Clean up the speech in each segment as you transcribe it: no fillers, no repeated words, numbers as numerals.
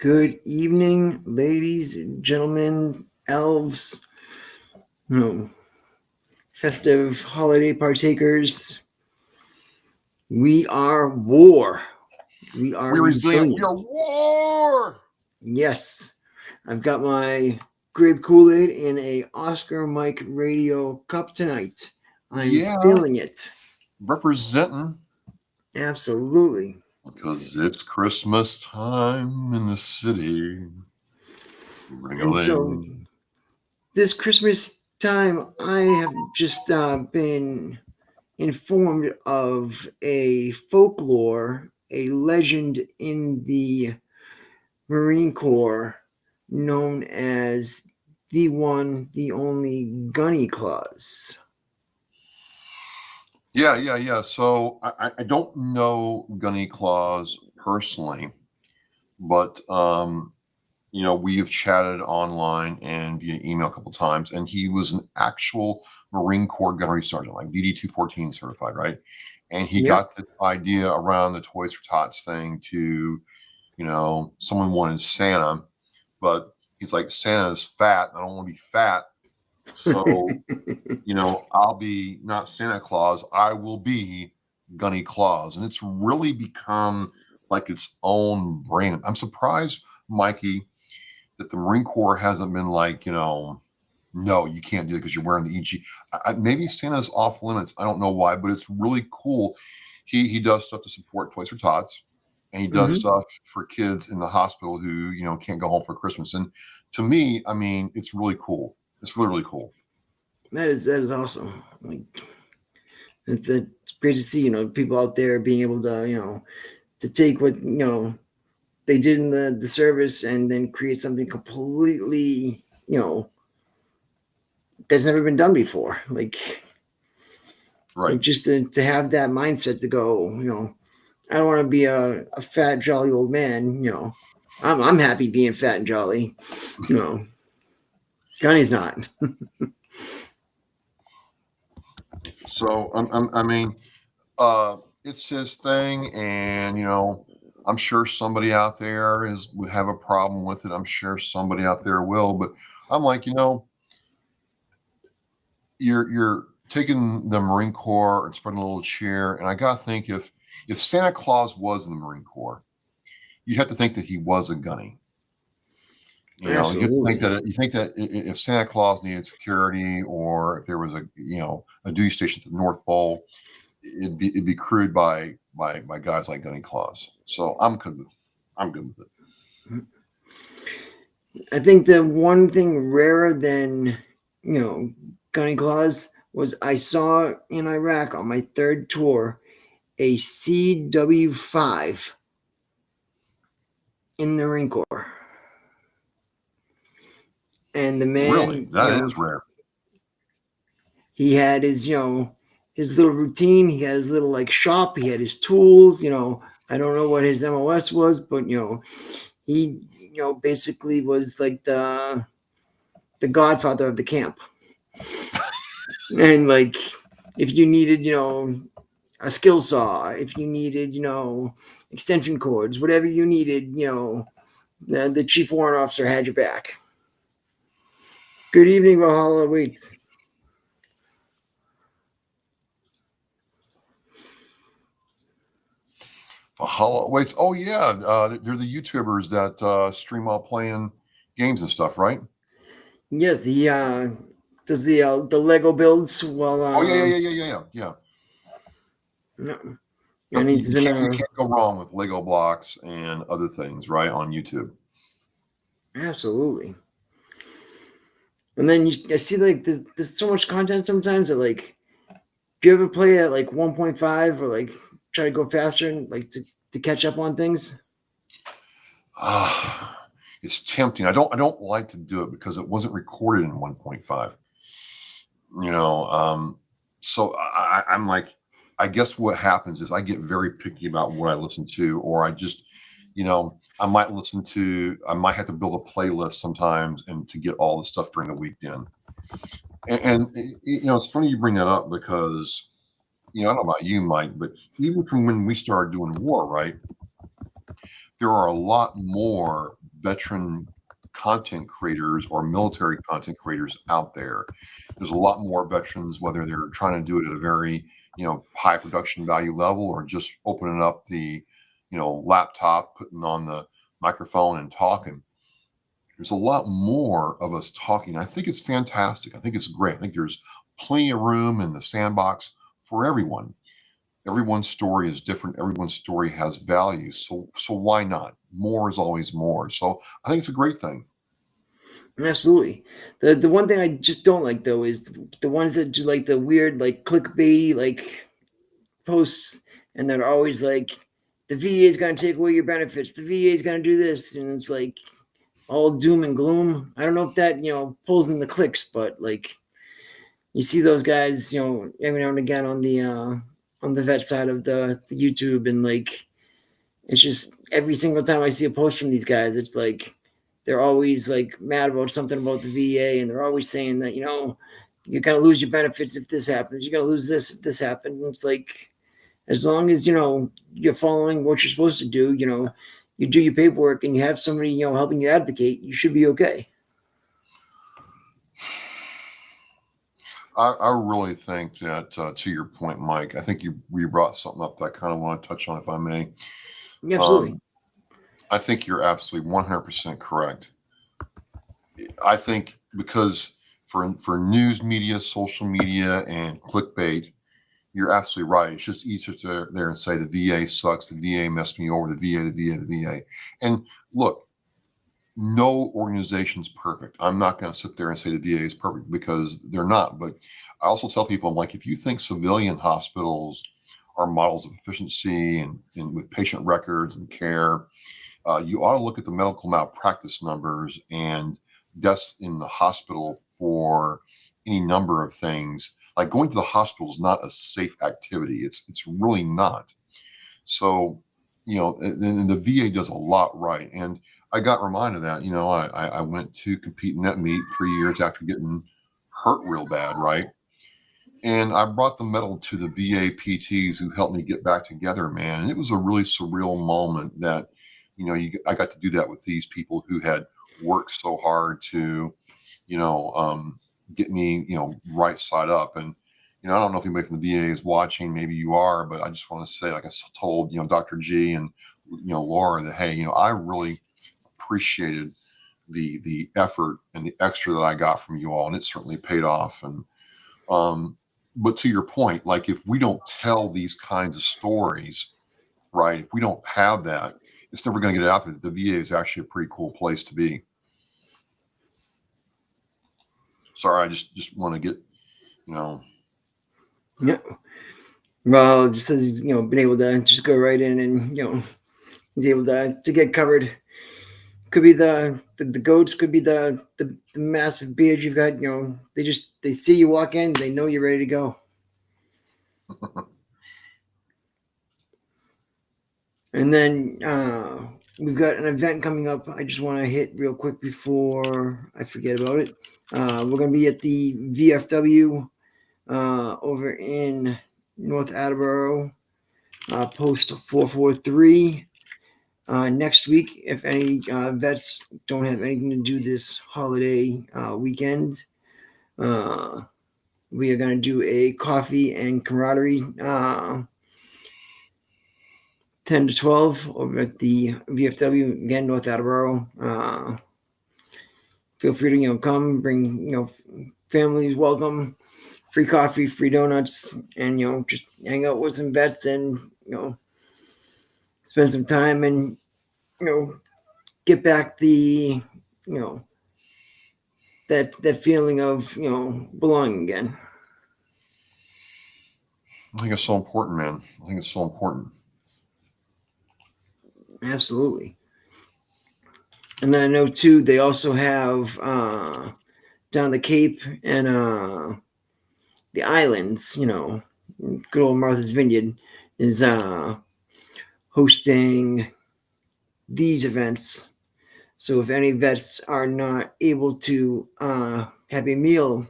Good evening, ladies and gentlemen, elves, festive holiday partakers. We are WAR. We are resilient. We are WAR. Yes. I've got my grape Kool-Aid in a Oscar Mike radio cup tonight. I'm feeling it. Representing. Absolutely. Because it's Christmas time in the city. And so this Christmas time, I have just been informed of a folklore, a legend in the Marine Corps known as the one, the only Gunny Claus. Yeah. So I don't know Gunny Claus personally, but we've chatted online and via email a couple times, and he was an actual Marine Corps gunnery sergeant, like DD 214 certified, right? And he got the idea around the Toys for Tots thing to, someone wanted Santa, but he's like, Santa is fat. I don't want to be fat. So, I'll be not Santa Claus. I will be Gunny Claus. And it's really become like its own brand. I'm surprised, Mikey, that the Marine Corps hasn't been like, no, you can't do it because you're wearing the EG. Maybe Santa's off limits. I don't know why, but it's really cool. He does stuff to support Toys for Tots, and he does stuff for kids in the hospital who, can't go home for Christmas. And to me, I mean, it's really cool. It's really, really cool. That is awesome. Like, it's great to see, people out there being able to, to take what, they did in the service and then create something completely, that's never been done before. Like just to have that mindset to go, I don't want to be a fat, jolly old man. I'm happy being fat and jolly. Johnny's not. So it's his thing, and I'm sure somebody out there would have a problem with it. I'm sure somebody out there will, but I'm like, you're taking the Marine Corps and spreading a little cheer, and I gotta think if Santa Claus was in the Marine Corps, you have to think that he was a gunny. You think that if Santa Claus needed security, or if there was a duty station at the North Pole, it'd be crewed by guys like Gunny Claus. So I'm good with it. I think the one thing rarer than Gunny Claus was I saw in Iraq on my third tour a CW5 in the Marine Corps. And the man, really, that is rare. He had his, his little routine. He had his little shop. He had his tools. I don't know what his MOS was, but he, basically was like the the godfather of the camp. And like, if you needed, a skill saw, if you needed, extension cords, whatever you needed, the chief warrant officer had your back. Good evening, Valhalla. Wait. Valhalla waits. Oh yeah, they're the YouTubers that stream while playing games and stuff, right? Yes, he does the Lego builds. Well, Oh yeah. and he's been You can't go wrong with Lego blocks and other things, right, on YouTube. absolutely. And then I see like there's so much content sometimes that like, do you ever play at like 1.5 or like try to go faster and like to catch up on things? It's tempting. I don't like to do it because it wasn't recorded in 1.5. So I'm like, I guess what happens is I get very picky about what I listen to, or I just, I might have to build a playlist sometimes and to get all the stuff during the weekend. And it's funny you bring that up because, I don't know about you, Mike, but even from when we started doing war, right, there are a lot more veteran content creators or military content creators out there. There's a lot more veterans, whether they're trying to do it at a very, high production value level or just opening up the, laptop, putting on the microphone and talking. There's a lot more of us talking. I think it's fantastic. I think it's great. I think there's plenty of room in the sandbox for everyone. Everyone's story is different. Everyone's story has value. So why not? More is always more. So I think it's a great thing. Absolutely. The one thing I just don't like though is the ones that do like the weird like clickbaity like posts, and they're always like, the VA is going to take away your benefits. The VA is going to do this, and it's like all doom and gloom. I don't know if that pulls in the clicks, but like you see those guys every now and again on the vet side of the YouTube, and like it's just every single time I see a post from these guys, it's like they're always like mad about something about the VA, and they're always saying that you're gonna lose your benefits if this happens. You're gonna lose this if this happens. And it's like, as long as you're following what you're supposed to do, you do your paperwork and you have somebody helping you advocate, you should be okay. I really think that, to your point, Mike, I think you brought something up that I kind of want to touch on, if I may. Absolutely. I think you're absolutely 100% correct. I think because for news media, social media, and clickbait, you're absolutely right. It's just easier to there and say the VA sucks, the VA messed me over, the VA. And look, no organization's perfect. I'm not going to sit there and say the VA is perfect because they're not. But I also tell people, I'm like, if you think civilian hospitals are models of efficiency and with patient records and care, you ought to look at the medical malpractice numbers and deaths in the hospital for any number of things. Like going to the hospital is not a safe activity. It's really not. So, and the VA does a lot right. And I got reminded of that, I went to compete in that meet 3 years after getting hurt real bad, right? And I brought the medal to the VA PTs who helped me get back together, man. And it was a really surreal moment that, I got to do that with these people who had worked so hard to, get me, right side up. And, I don't know if anybody from the VA is watching, maybe you are, but I just want to say, like I told, Dr. G and, Laura that, hey, I really appreciated the effort and the extra that I got from you all. And it certainly paid off. And, but to your point, like if we don't tell these kinds of stories, right, if we don't have that, it's never going to get out there. The VA is actually a pretty cool place to be. Sorry, I just want to get, Yeah. Well, just as been able to just go right in and he's able to get covered. Could be the goats, could be the massive beard you've got. They see you walk in, they know you're ready to go. And then we've got an event coming up. I just want to hit real quick before I forget about it. We're going to be at the VFW over in North Attleboro, post 443. Next week, if any vets don't have anything to do this holiday weekend, we are going to do a coffee and camaraderie 10 to 12 over at the VFW, again, North Attleboro. Feel free to, come, bring, families welcome, free coffee, free donuts, and, just hang out with some vets and, spend some time and, get back the, that feeling of, belonging again. I think it's so important, man. I think it's so important. Absolutely. And then I know too, they also have down the Cape and the islands, good old Martha's Vineyard is hosting these events. So if any vets are not able to have a meal,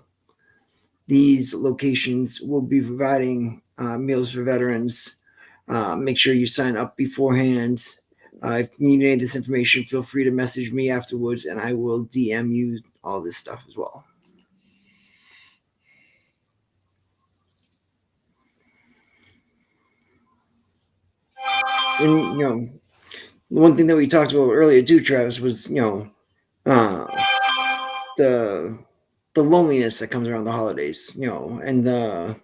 these locations will be providing meals for veterans. Make sure you sign up beforehand. If you need any of this information, feel free to message me afterwards, and I will DM you all this stuff as well. And the one thing that we talked about earlier too, Travis, was the loneliness that comes around the holidays, and the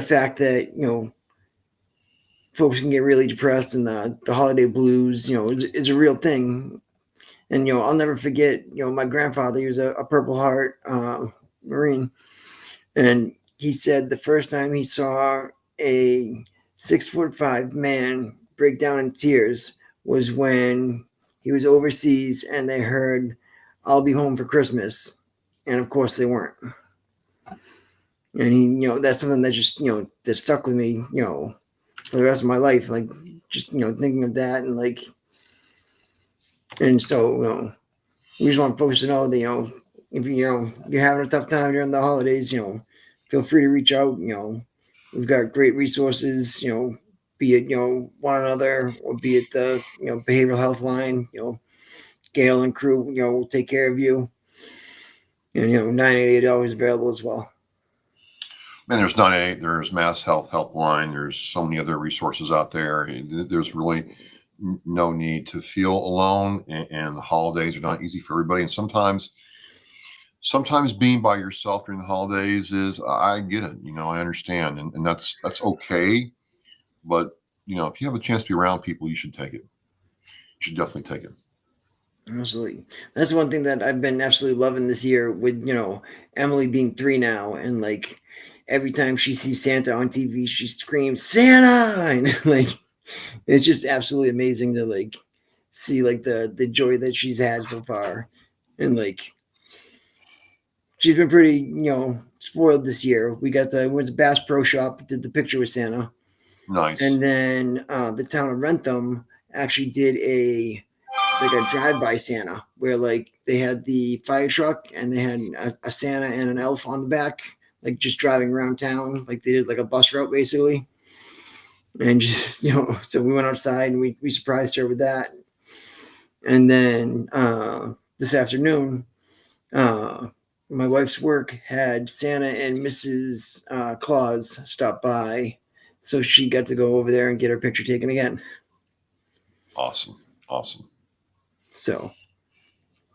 fact that folks can get really depressed, and the holiday blues, is a real thing. And I'll never forget, my grandfather, he was a Purple Heart Marine, and he said the first time he saw a 6'5" man break down in tears was when he was overseas and they heard, "I'll be home for Christmas," and of course they weren't. And he, that's something that just, that stuck with me, for the rest of my life. Like, just, thinking of that, and like, and so, we just want folks to know that, if you're having a tough time during the holidays, feel free to reach out. We've got great resources, be it, one another, or be it the, behavioral health line, Gail and crew, will take care of you. And, 988 always available as well. Man, there's 988, there's Mass Health Helpline, there's so many other resources out there. There's really no need to feel alone, and the holidays are not easy for everybody. And sometimes being by yourself during the holidays I get it, I understand, and that's okay. But if you have a chance to be around people, you should take it. You should definitely take it. Absolutely. That's one thing that I've been absolutely loving this year with, Emily being 3 now, and like every time she sees Santa on TV, she screams Santa, and like it's just absolutely amazing to like see like the joy that she's had so far. And like she's been pretty, spoiled this year. We went to Bass Pro Shop, did the picture with Santa. Nice. And then the town of Rentham actually did a drive-by Santa, where like they had the fire truck and they had a Santa and an elf on the back, like just driving around town, like they did like a bus route basically. And just, so we went outside and we surprised her with that. And then this afternoon, my wife's work had Santa and Mrs. Claus stop by, so she got to go over there and get her picture taken again. Awesome. So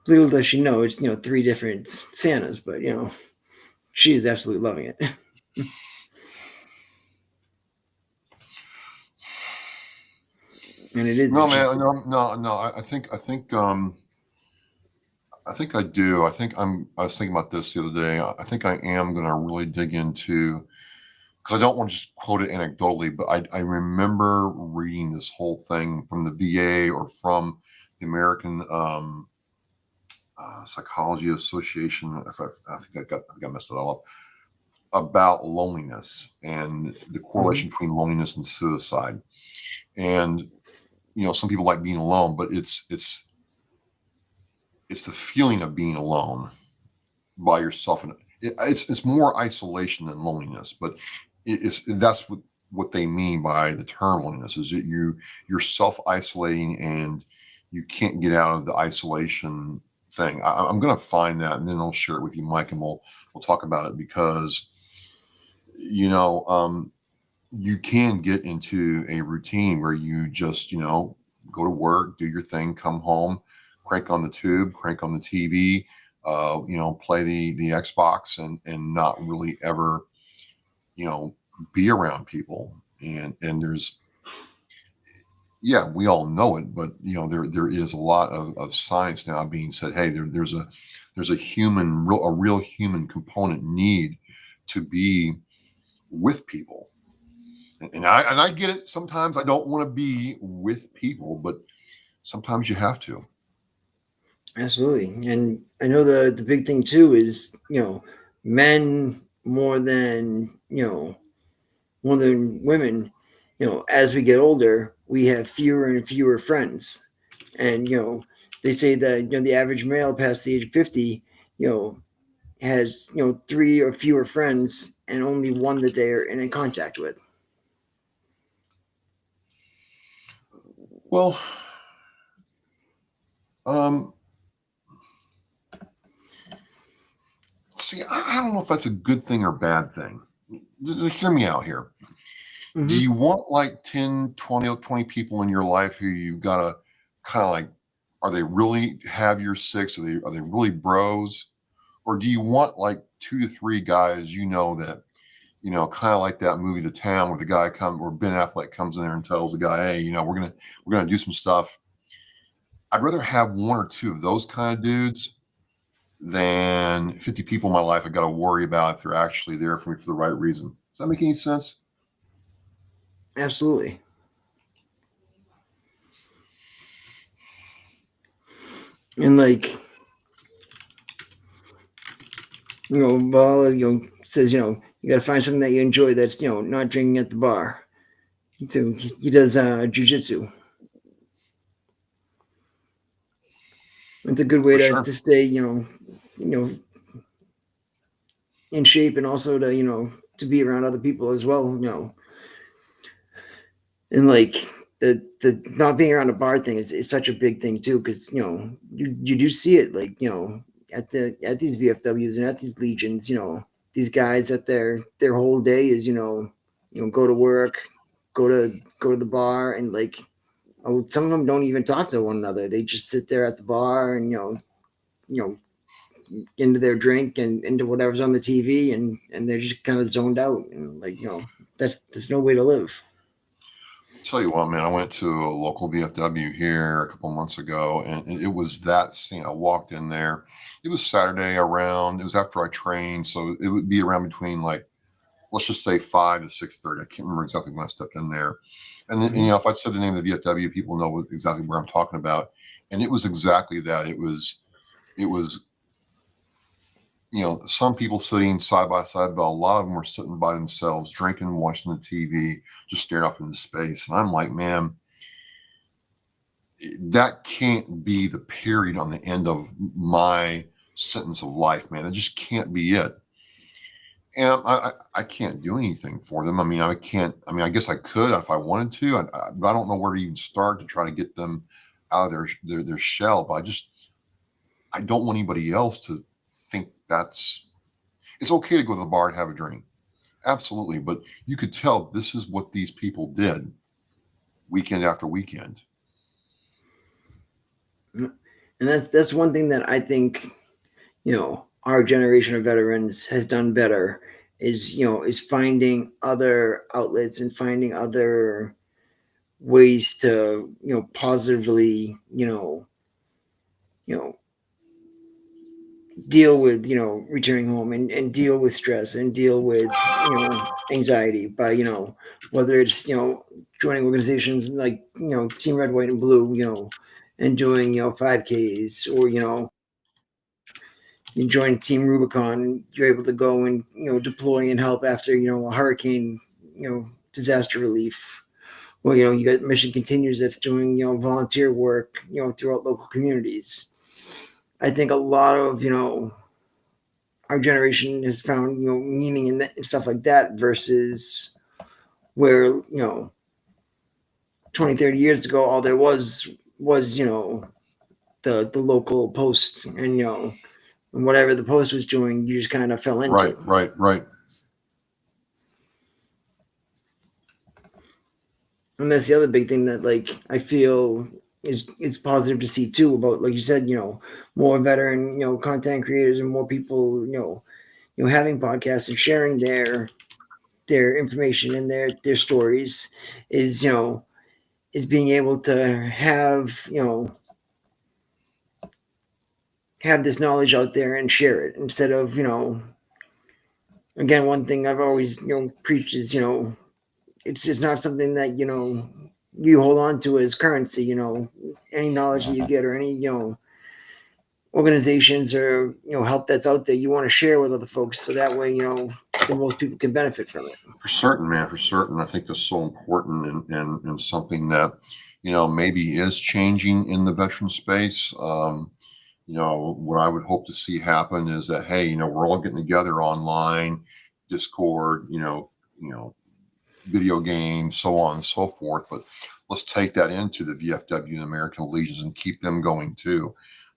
little does she know, it's 3 different Santas, but she is absolutely loving it. And it is. No, man, no. I think I do. I was thinking about this the other day. I think I am going to really dig into, because I don't want to just quote it anecdotally, but I remember reading this whole thing from the VA or from the American Psychology Association. I think I messed it all up, about loneliness and the correlation between loneliness and suicide. And some people like being alone, but it's the feeling of being alone by yourself, and it's more isolation than loneliness. But that's what they mean by the term loneliness, is that you're self-isolating and you can't get out of the isolation thing. I'm going to find that, and then I'll share it with you, Mike, and we'll talk about it, because you can get into a routine where you just go to work, do your thing, come home, crank on the tube, crank on the TV, play the Xbox, and not really ever be around people. And there's, yeah, we all know it, but there is a lot of science now being said. Hey, there's a real human component need to be with people. And I get it. Sometimes I don't want to be with people, but sometimes you have to. Absolutely. And I know the big thing too is, men more than, more than women, as we get older, we have fewer and fewer friends. And, they say that, the average male past the age of 50, has, 3 or fewer friends and only one that they're in contact with. Well, see, I don't know if that's a good thing or bad thing. Hear me out here. Mm-hmm. Do you want like 10, 20 people in your life who you've got to kind of like, are they really have your six? Are they really bros? Or do you want like 2 to 3 guys, that, kind of like that movie, The Town, where the guy where Ben Affleck comes in there and tells the guy, hey, we're going to do some stuff. I'd rather have 1 or 2 of those kind of dudes than 50 people in my life I got to worry about if they're actually there for me for the right reason. Does that make any sense? Absolutely. And like, Bala, says, you got to find something that you enjoy that's, not drinking at the bar. So he does jujitsu. It's a good way For sure. to stay, in shape, and also to be around other people as well, and like the not being around a bar thing is such a big thing too, because you do see it, like at these VFWs and at these legions, these guys that their whole day is go to work, go to the bar, and like some of them don't even talk to one another. They just sit there at the bar and into their drink and into whatever's on the TV, and they're just kind of zoned out, and like that's no way to live. Tell you what, man, I went to a local VFW here a couple months ago, and it was that scene. I walked in there. It was Saturday it was after I trained, so it would be around between, like, let's just say 5 to 6:30. I can't remember exactly when I stepped in there. And then, if I said the name of the VFW, people know exactly where I'm talking about. And it was exactly that. It was some people sitting side by side, but a lot of them were sitting by themselves, drinking, watching the TV, just staring off into space. And I'm like, man, that can't be the period on the end of my sentence of life, man. It just can't be it. And I can't do anything for them. I can't. I guess I could if I wanted to, but I don't know where to even start to try to get them out of their shell. But I don't want anybody else to think it's okay to go to the bar and have a drink. Absolutely. But you could tell this is what these people did weekend after weekend. And that's one thing that I think, our generation of veterans has done better, is finding other outlets and finding other ways to, positively, deal with returning home, and deal with stress, and deal with anxiety by whether it's joining organizations like Team Red, White, and Blue, and doing 5Ks, or you join Team Rubicon, you're able to go and deploy and help after a hurricane, disaster relief, Well, you got Mission Continues that's doing, volunteer work, throughout local communities. I think a lot of, our generation has found, meaning in that and stuff like that versus where, 20, 30 years ago, all there was, the local post and, and whatever the post was doing, you just kind of fell into. Right. And that's the other big thing that, like, I feel is positive to see too about, like you said, more veteran, content creators and more people, having podcasts and sharing their information and their stories is, is being able to have this knowledge out there and share it instead of, again, one thing I've always, preached is, it's not something that, you hold on to as currency, any knowledge that you get or any, organizations or, help that's out there, you want to share with other folks. So that way, the most people can benefit from it. For certain, man, for certain. I think that's so important and something that, maybe is changing in the veteran space. What I would hope to see happen is that, hey, we're all getting together online, Discord, video games, so on and so forth. But let's take that into the VFW and American Legions and keep them going too,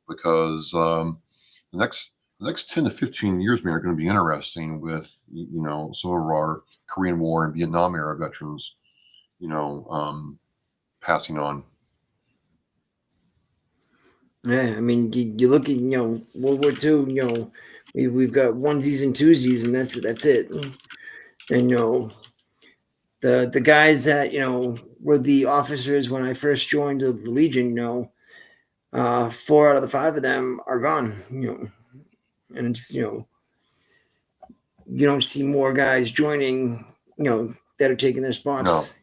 because the next 10 to 15 years, man, are going to be interesting with, some of our Korean War and Vietnam era veterans, passing on. Yeah, I mean, you look at, World War II, we've got onesies and twosies, and that's it. And, the guys that, were the officers when I first joined the Legion, 4 out of the 5 of them are gone, and it's, you don't see more guys joining, that are taking their spots.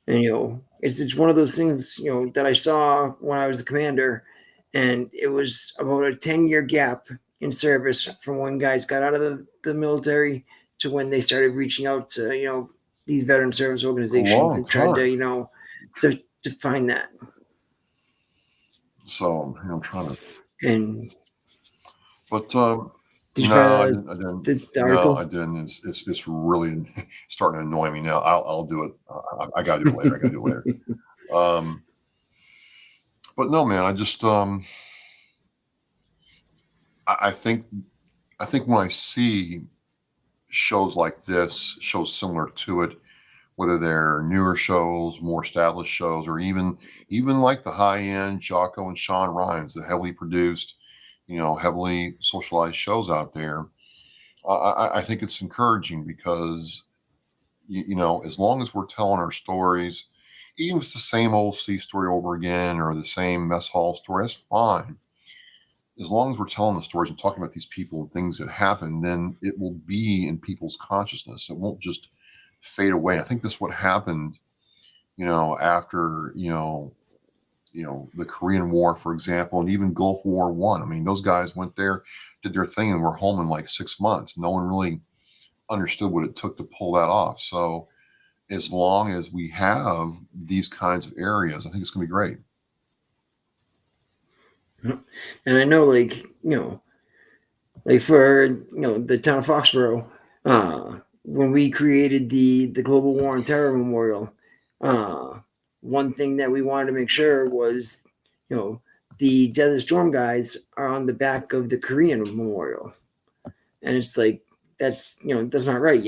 No. And, it's one of those things, that I saw when I was the commander, and it was about a 10-year gap in service from when guys got out of the military to when they started reaching out to, these veteran service organizations and tried to, to find that. So I'm trying to. And but did you no, find I didn't. the article? No, I didn't. It's really starting to annoy me now. I'll do it. I gotta do it later. But no, man, I just I think when I see shows like this, shows similar to it, whether they're newer shows, more established shows, or even like the high end Jocko and Sean Ryan's, the heavily produced, heavily socialized shows out there, I think it's encouraging because as long as we're telling our stories, even if it's the same old sea story over again or the same mess hall story, that's fine. As long as we're telling the stories and talking about these people and things that happen, then it will be in people's consciousness. It won't just fade away. I think that's what happened, after, the Korean War, for example, and even Gulf War One. I mean, those guys went there, did their thing, and were home in like 6 months. No one really understood what it took to pull that off. So as long as we have these kinds of areas, I think it's going to be great. And I know, like, like for, the town of Foxborough, when we created the Global War on Terror Memorial, one thing that we wanted to make sure was, the Desert Storm guys are on the back of the Korean Memorial. And it's like, that's not right.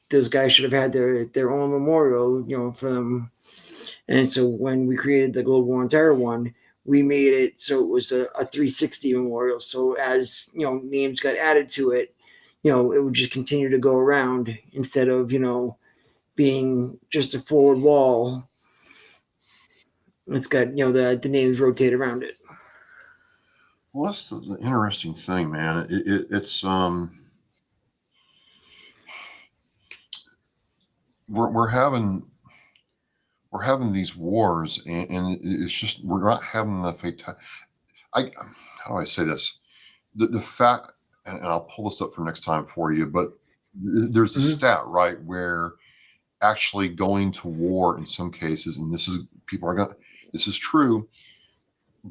Those guys should have had their own memorial, for them. And so when we created the Global War on Terror one, we made it so it was a 360 memorial. So as, names got added to it, it would just continue to go around instead of, being just a forward wall. It's got, the names rotate around it. Well, that's the interesting thing, man. It's we're having these wars, and it's just we're not having the fatality. How do I say this? The fact, and I'll pull this up for next time for you, but there's a stat, right, where actually going to war in some cases, and this is true.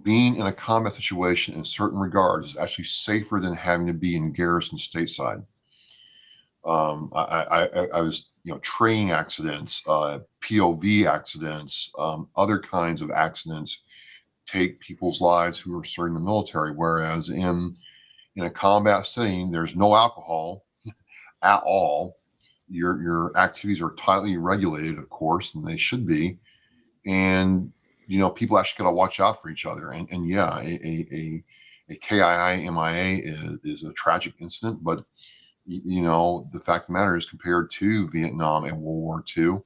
Being in a combat situation in certain regards is actually safer than having to be in garrison stateside. I was, train accidents, POV accidents, other kinds of accidents take people's lives who are serving the military. Whereas in a combat setting, there's no alcohol at all. Your activities are tightly regulated, of course, and they should be. And people actually got to watch out for each other. And yeah, a KIA MIA is a tragic incident, but the fact of the matter is, compared to Vietnam and World War II,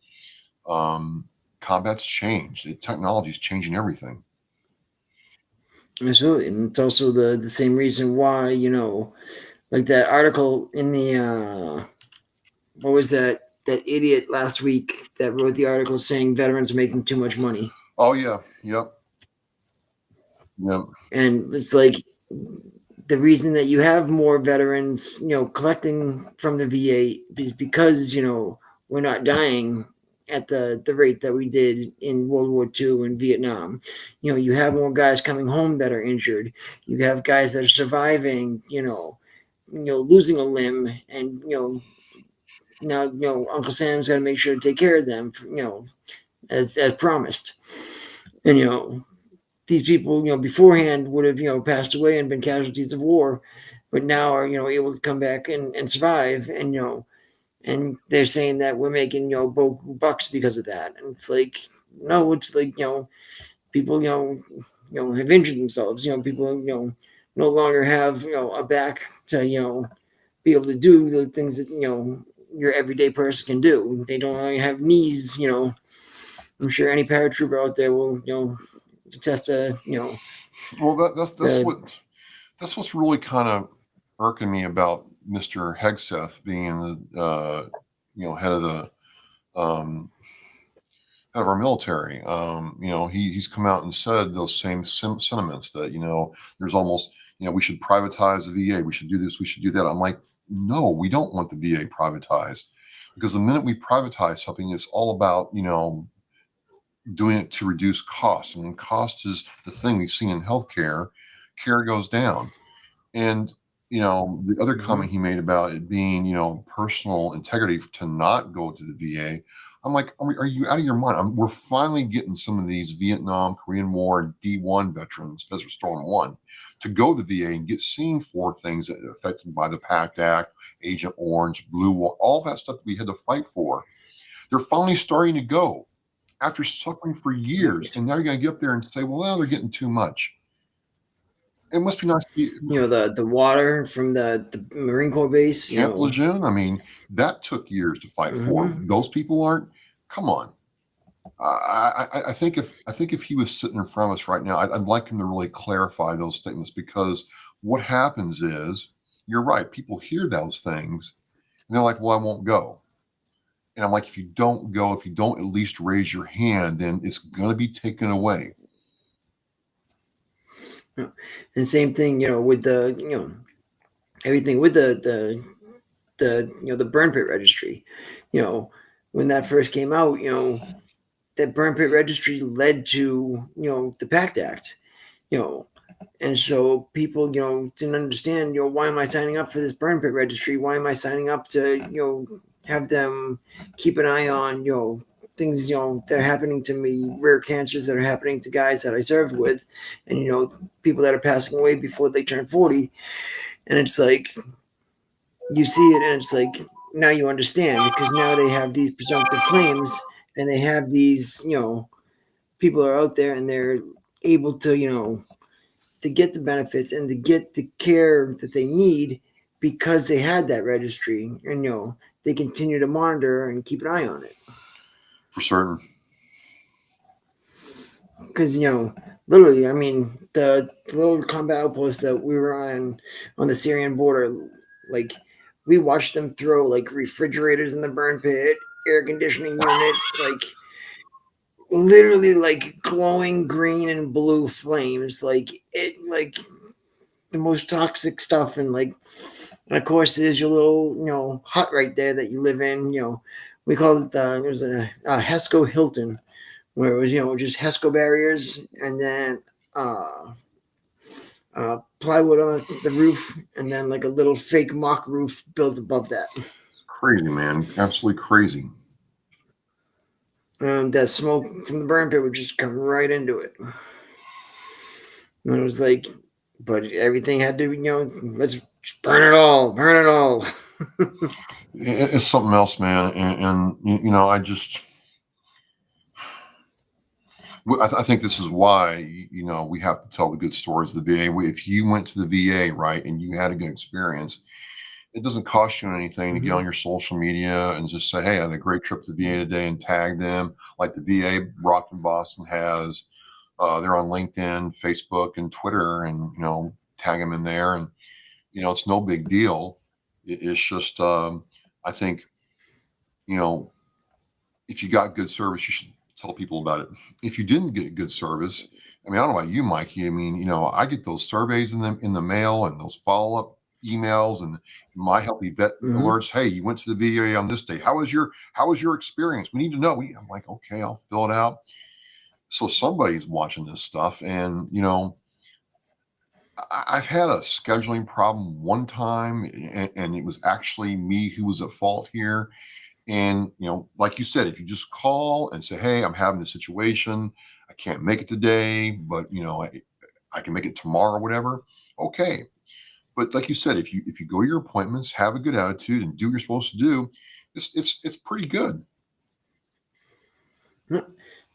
combat's changed. Technology's changing everything. Absolutely, and it's also the same reason why like that article in the what was that idiot last week that wrote the article saying veterans are making too much money. Oh yeah, yep. And it's like the reason that you have more veterans, collecting from the VA is because we're not dying at the rate that we did in World War II and Vietnam. You have more guys coming home that are injured. You have guys that are surviving. Losing a limb, and now Uncle Sam's got to make sure to take care of them. As promised, and these people, beforehand would have, passed away and been casualties of war, but now are, able to come back and survive. And, and they're saying that we're making, bucks because of that. And it's like, no, it's like, people, have injured themselves. People, no longer have, a back to, be able to do the things that, your everyday person can do. They don't only have knees, I'm sure any paratrooper out there will, attest to, Well, that's what's really kind of irking me about Mr. Hegseth being the head of the head of our military. He's come out and said those same sentiments that there's almost we should privatize the VA, we should do this, we should do that. I'm like, no, we don't want the VA privatized, because the minute we privatize something, it's all about doing it to reduce cost. And when cost is the thing we've seen in healthcare, care goes down. And the other comment he made about it being personal integrity to not go to the VA, I'm like, are you out of your mind? We're finally getting some of these Vietnam, Korean War, D1 veterans, Desert Storm 1, to go to the VA and get seen for things that are affected by the PACT Act, Agent Orange, Blue Wall, all that stuff that we had to fight for. They're finally starting to go after suffering for years. And now you're going to get up there and say, well, they're getting too much. It must be nice to be, the water from the Marine Corps base. Camp Lejeune. I mean, that took years to fight for. Those people aren't. Come on. I think if he was sitting in front of us right now, I'd like him to really clarify those statements, because what happens is, you're right, people hear those things and they're like, well, I won't go. And I'm like, if you don't go, if you don't at least raise your hand, then it's going to be taken away. And same thing, with the, everything with the burn pit registry. When that first came out, that burn pit registry led to, the PACT Act, and so people, didn't understand, why am I signing up for this burn pit registry? Why am I signing up to, have them keep an eye on, things, that are happening to me, rare cancers that are happening to guys that I served with, and, people that are passing away before they turn 40. And it's like, you see it and it's like, now you understand, because now they have these presumptive claims, and they have these, people are out there and they're able to, to get the benefits and to get the care that they need, because they had that registry, and, they continue to monitor and keep an eye on it. For certain. Because, literally, I mean, the little combat outpost that we were on the Syrian border, like, we watched them throw, like, refrigerators in the burn pit, air conditioning units, like, literally, like, glowing green and blue flames, like, the most toxic stuff. And, like, and of course, there's your little, hut right there that you live in, we called it, it was a Hesco Hilton, where it was, just Hesco barriers and then plywood on the roof, and then like a little fake mock roof built above that. It's crazy, man. Absolutely crazy. That smoke from the burn pit would just come right into it. And it was like, but everything had to, let's just burn it all, burn it all. It's something else, man. And I just, I think this is why, we have to tell the good stories of the VA. If you went to the VA, right, and you had a good experience, it doesn't cost you anything to get on your social media and just say, hey, I had a great trip to the VA today, and tag them like the VA Brockton Boston has. They're on LinkedIn, Facebook, and Twitter, and, tag them in there. And, it's no big deal. It's just, I think, if you got good service, you should tell people about it. If you didn't get good service, I mean, I don't know about you, Mikey. I mean, I get those surveys in the mail and those follow-up emails and my healthy vet alerts. Hey, you went to the VA on this day. How was your experience? We need to know. I'm like, okay, I'll fill it out. So somebody's watching this stuff, and I've had a scheduling problem one time, and it was actually me who was at fault here. And, like you said, if you just call and say, hey, I'm having this situation, I can't make it today, but, I can make it tomorrow or whatever. Okay. But like you said, if you go to your appointments, have a good attitude and do what you're supposed to do, it's pretty good.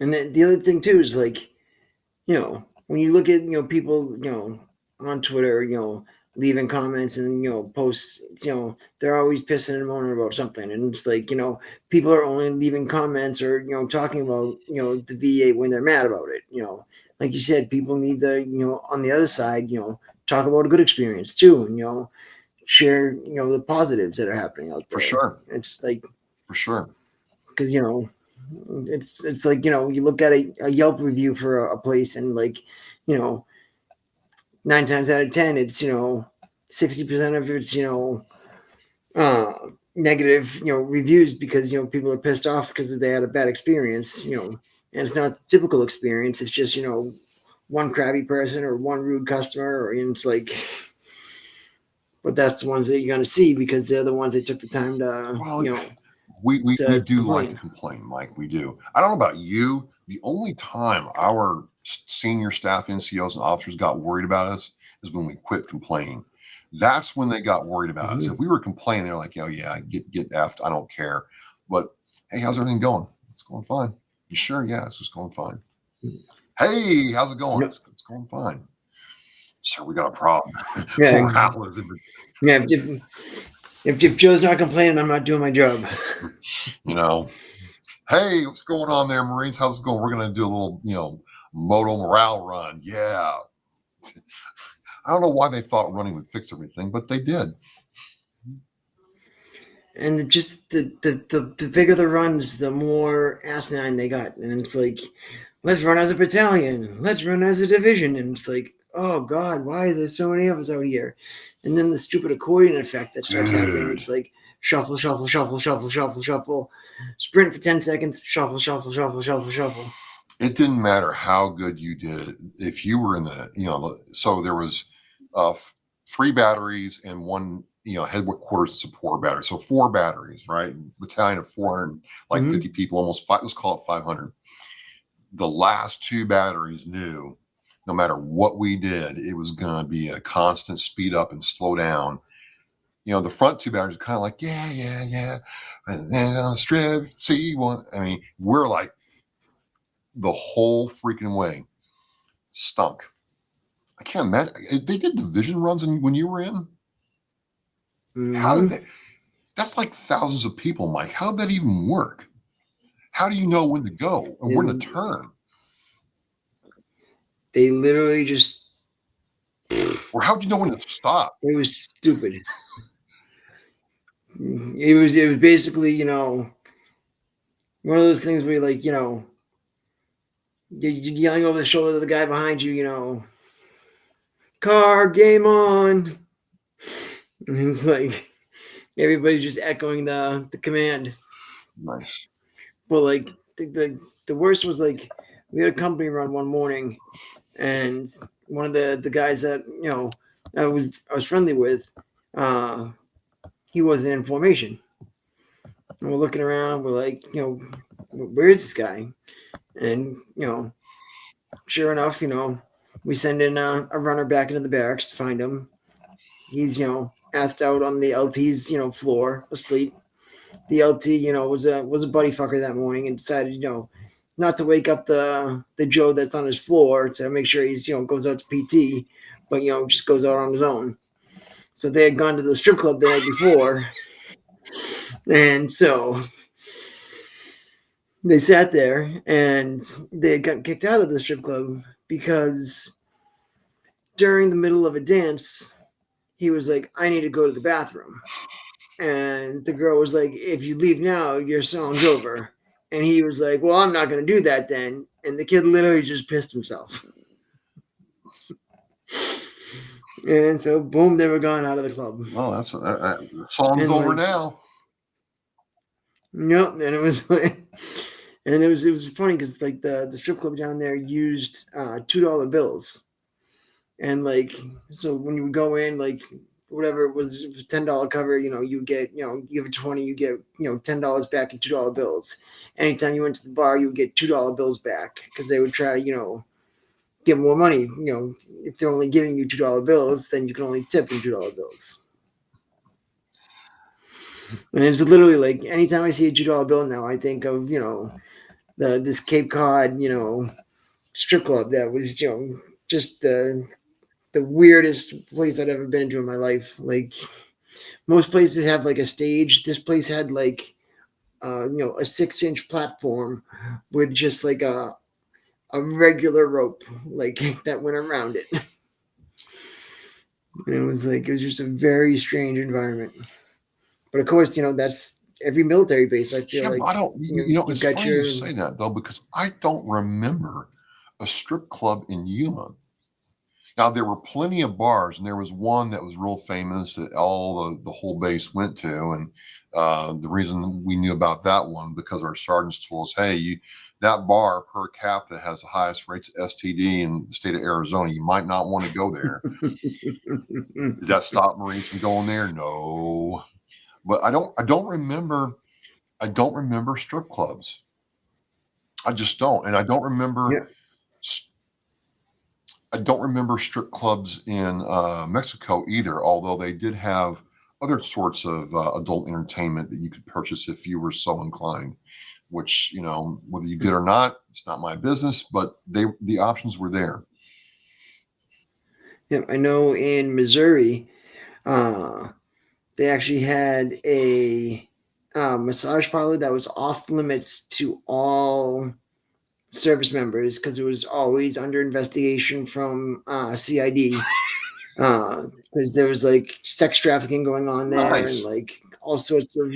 And then the other thing too is like, when you look at, people, on Twitter, leaving comments and, posts, they're always pissing and moaning about something. And it's like, people are only leaving comments or, talking about, the VA when they're mad about it. Like you said, people need to, on the other side, talk about a good experience too. And, share, the positives that are happening out there. For sure. It's like, for sure. Because, it's like, you look at a Yelp review for a place and like, 9 times out of 10, it's, 60% of it's, negative, reviews because, people are pissed off because they had a bad experience, and it's not the typical experience. It's just, one crabby person or one rude customer, or it's like, but that's the ones that you're going to see because they're the ones that took the time to, we do like to complain, Mike. We do. I don't know about you. The only time our senior staff NCOs and officers got worried about us is when we quit complaining. That's when they got worried about us. If we were complaining, they're like, oh yeah, get effed. I don't care. But hey, how's everything going? It's going fine. You sure? Yeah, it's just going fine. Hey, how's it going? It's going fine. Sir, we got a problem. Yeah. Yeah. If Joe's not complaining, I'm not doing my job. Hey, what's going on there, Marines? How's it going? We're going to do a little, moto morale run. Yeah. I don't know why they thought running would fix everything, but they did. And just the bigger the runs, the more asinine they got. And it's like, let's run as a battalion. Let's run as a division. And it's like, oh God, why are there so many of us out here? And then the stupid accordion effect that starts happening. It's like shuffle, shuffle, shuffle, shuffle, shuffle, shuffle, sprint for 10 seconds, shuffle, shuffle, shuffle, shuffle, shuffle. It didn't matter how good you did it. If you were in so there was 3 batteries and 1, headquarters support battery. So 4 batteries, right? Battalion of 450 people, almost 5, let's call it 500. The last 2 batteries knew no matter what we did, it was going to be a constant speed up and slow down. The front 2 batteries are kind of like, yeah. And then on the strip, C1. I mean, we're like the whole freaking way stunk. I can't imagine. They did division runs when you were in. How did they? That's like thousands of people, Mike. How did that even work? How do you know when to go and when to turn? They literally just. Or how'd you know when to stop? It was stupid. It was basically, one of those things where you're like, you're yelling over the shoulder of the guy behind you, car, game on. And it's like everybody's just echoing the command. Nice. But like the worst was like we had a company run one morning, and one of the guys that I was friendly with, uh, he wasn't in formation. And we're looking around. We're like, where is this guy? And sure enough, we send in a runner back into the barracks to find him. He's asked out on the LT's floor asleep. The LT was a buddy fucker that morning and decided not to wake up the Joe that's on his floor to make sure he's goes out to PT, but just goes out on his own. So they had gone to the strip club the night before, and so they sat there and they had gotten kicked out of the strip club because during the middle of a dance, he was like, I need to go to the bathroom. And the girl was like, if you leave now, your song's over. And he was like, well, I'm not going to do that then. And the kid literally just pissed himself. And so, boom, they were gone out of the club. Well, that's song's And over like, now. Yep. And it was like, and it was funny because like the strip club down there used $2 bills. And like, so when you would go in, like whatever it was $10 cover, you get, you give a 20, you get, $10 back in $2 bills. Anytime you went to the bar, you would get $2 bills back because they would try to, get more money. If they're only giving you $2 bills, then you can only tip in $2 bills. And it's literally like anytime I see a $2 bill now, I think of, this Cape Cod, strip club that was, just the weirdest place I'd ever been to in my life. Like most places have like a stage. This place had like a 6-inch platform with just like a regular rope like that went around it. And it was just a very strange environment. But of course, that's every military base. I feel like I don't. you've It's got funny your you say that though, because I don't remember a strip club in Yuma. Now there were plenty of bars, and there was one that was real famous that all the whole base went to, and the reason we knew about that one because our sergeants told us, "Hey, that bar per capita has the highest rates of STD in the state of Arizona. You might not want to go there." Did that stop Marines from going there? No, but I don't remember. I don't remember strip clubs. I just don't, and yeah. I don't remember strip clubs in Mexico either. Although they did have other sorts of adult entertainment that you could purchase if you were so inclined. Which whether you did or not, it's not my business. But the options were there. Yeah, I know in Missouri, uh, they actually had a massage parlor that was off limits to all service members because it was always under investigation from CID because there was like sex trafficking going on there and Nice. like all sorts of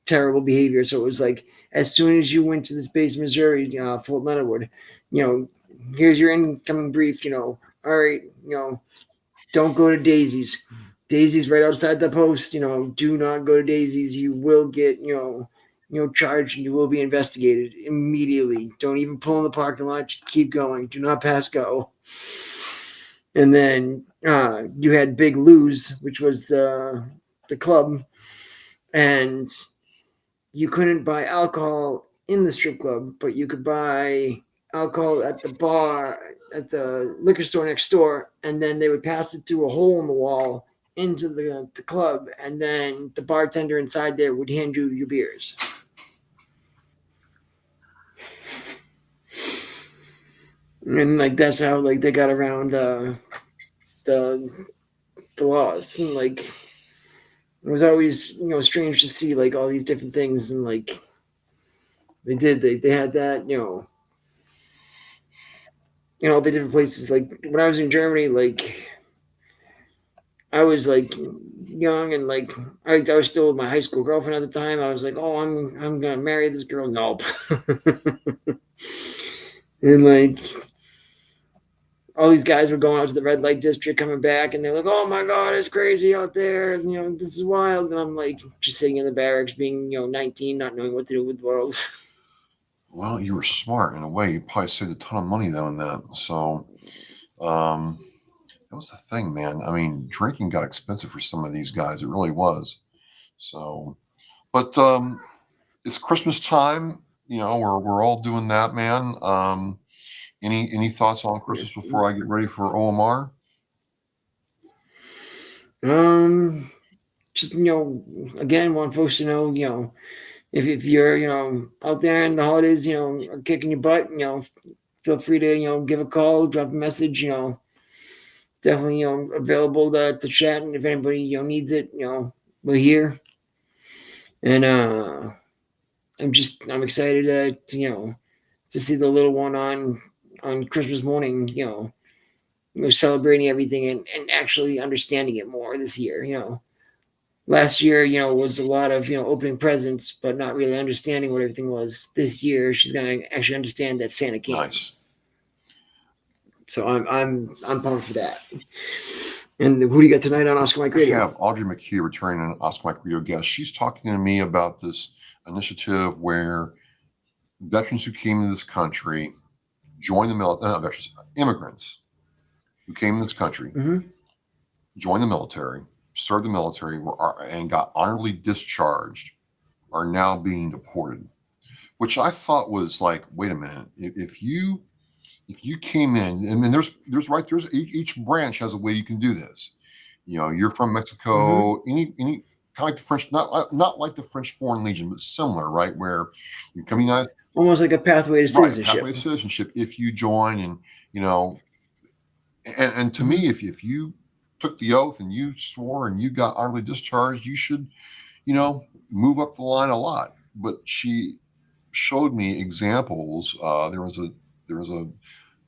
terrible behavior. So it was like as soon as you went to this base, Missouri, Fort Leonard Wood, here's your incoming brief. All right, don't go to Daisy's. Daisy's right outside the post. Do not go to Daisy's. You will get charged and you will be investigated immediately. Don't even pull in the parking lot. Just keep going. Do not pass go. And then you had Big Lou's, which was the club, and you couldn't buy alcohol in the strip club, but you could buy alcohol at the bar at the liquor store next door, and then they would pass it through a hole in the wall into the club, and then the bartender inside there would hand you your beers. And like that's how like they got around the laws. And like it was always strange to see like all these different things, and like they had that the different places. Like when I was in Germany, like I was like young and like I was still with my high school girlfriend at the time. I was like, oh, I'm gonna marry this girl. Nope. And like all these guys were going out to the red light district, coming back, and they're like, "Oh my God, it's crazy out there! This is wild." And I'm like, just sitting in the barracks, being 19, not knowing what to do with the world. Well, you were smart in a way. You probably saved a ton of money though in that. So um, that was the thing, man. I mean, drinking got expensive for some of these guys. It really was. So, but it's Christmas time. We're all doing that, man. Any thoughts on Christmas Yes. before I get ready for OMR? Um, just again, want folks to know, if you're out there in the holidays, are kicking your butt, feel free to give a call, drop a message, definitely available to chat, and if anybody needs it, we're here. And I'm excited to see the little one on Christmas morning, celebrating everything and actually understanding it more this year. Last year, was a lot of opening presents, but not really understanding what everything was. This year, she's gonna actually understand that Santa came. Nice. So I'm pumped for that. And who do you got tonight on Oscar Mike I Radio? have Audrey McKee returning an Oscar Mike Radio guest. She's talking to me about this initiative where veterans who came to this country joined the military, veterans, immigrants who came to this country, joined the military, served the military, and got honorably discharged, are now being deported. Which I thought was like, wait a minute, if you came in, I mean, there's each branch has a way you can do this. You're from Mexico, any kind of like the French, not like the French Foreign Legion, but similar, right? Where you come in, almost like a pathway to citizenship. Right, pathway to citizenship if you join, and and to me, if you took the oath and you swore and you got honorably discharged, you should, move up the line a lot. But she showed me examples. There was a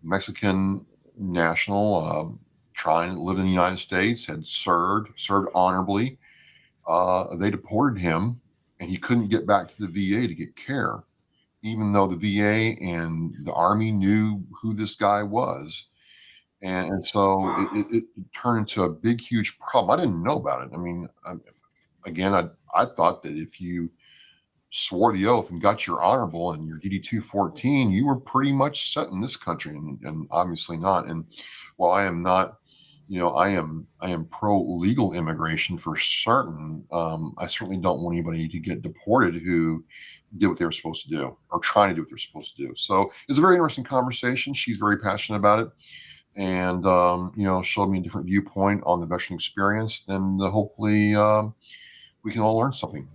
Mexican national trying to live in the United States, had served honorably. They deported him, and he couldn't get back to the VA to get care, even though the VA and the Army knew who this guy was. And so it turned into a big, huge problem. I didn't know about it. I mean, I thought that if you swore the oath and got your honorable and your DD 214, you were pretty much set in this country, and obviously not. And while I am not, I am pro legal immigration for certain. I certainly don't want anybody to get deported who did what they were supposed to do or trying to do what they're supposed to do. So it's a very interesting conversation. She's very passionate about it, and showed me a different viewpoint on the veteran experience. And hopefully, we can all learn something.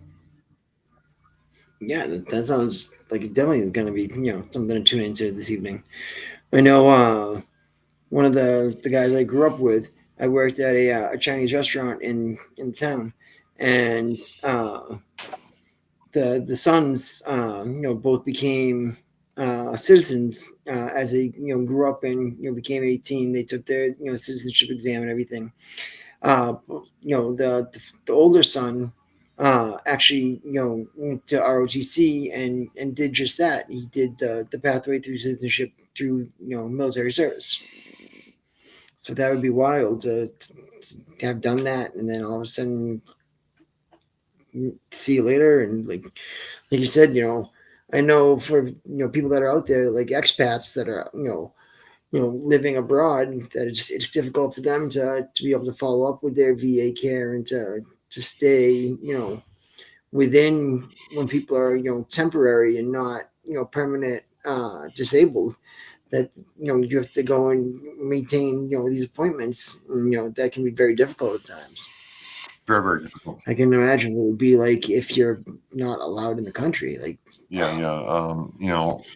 Yeah, that sounds like it definitely is going to be something to tune into this evening. I know one of the guys I grew up with. I worked at a Chinese restaurant in town, and the sons both became citizens as they grew up and became 18. They took their citizenship exam and everything. The older son actually went to ROTC and did just that. He did the pathway through citizenship through military service. So that would be wild to have done that, and then all of a sudden see you later. And like you said, I know for people that are out there like expats that are living abroad, that it's difficult for them to be able to follow up with their VA care and to stay within when people are temporary and not permanent disabled. That you have to go and maintain these appointments. And, that can be very difficult at times. Very, very difficult. I can imagine what it would be like if you're not allowed in the country. Like, yeah.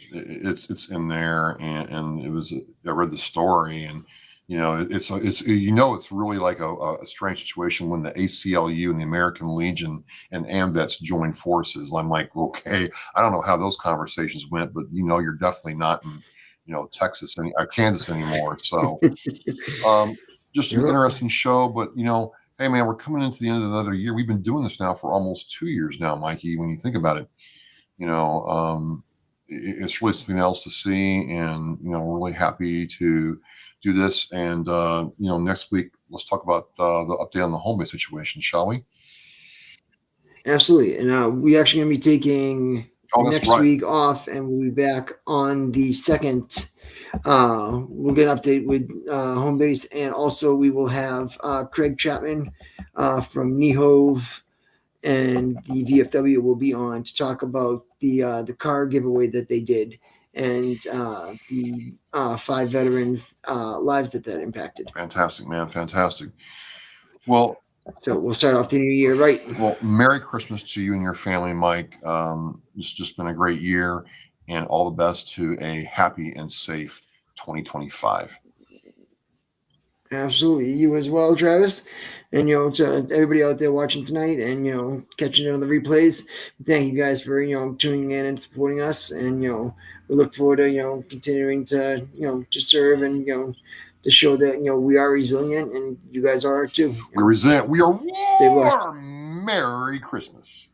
It's in there, and it was. I read the story, and it's it's really like a strange situation when the ACLU and the American Legion and AMVETS join forces. I'm like, okay, I don't know how those conversations went, but you're definitely not in Texas or Kansas anymore. So just an interesting show. But hey man, we're coming into the end of another year. We've been doing this now for almost 2 years now, Mikey, when you think about it. It's really something else to see, and we're really happy to do this. And next week let's talk about the update on the home base situation, shall we? Absolutely. And we actually going to be taking next right. week off, and we'll be back on the 2nd. We'll get an update with home base, and also we will have Craig Chapman from NEHOV and the VFW will be on to talk about the car giveaway that they did and the 5 veterans' lives that impacted. Fantastic, man. Fantastic. Well, so we'll start off the new year right. Well, Merry Christmas to you and your family, Mike. It's just been a great year, and all the best to a happy and safe 2025. Absolutely. You as well, Travis. And, to everybody out there watching tonight and, catching it on the replays, thank you guys for, tuning in and supporting us. And, we look forward to, continuing to, to serve and, to show that, we are resilient and you guys are too. We're resilient. We are Stay blessed. warm. Merry Christmas.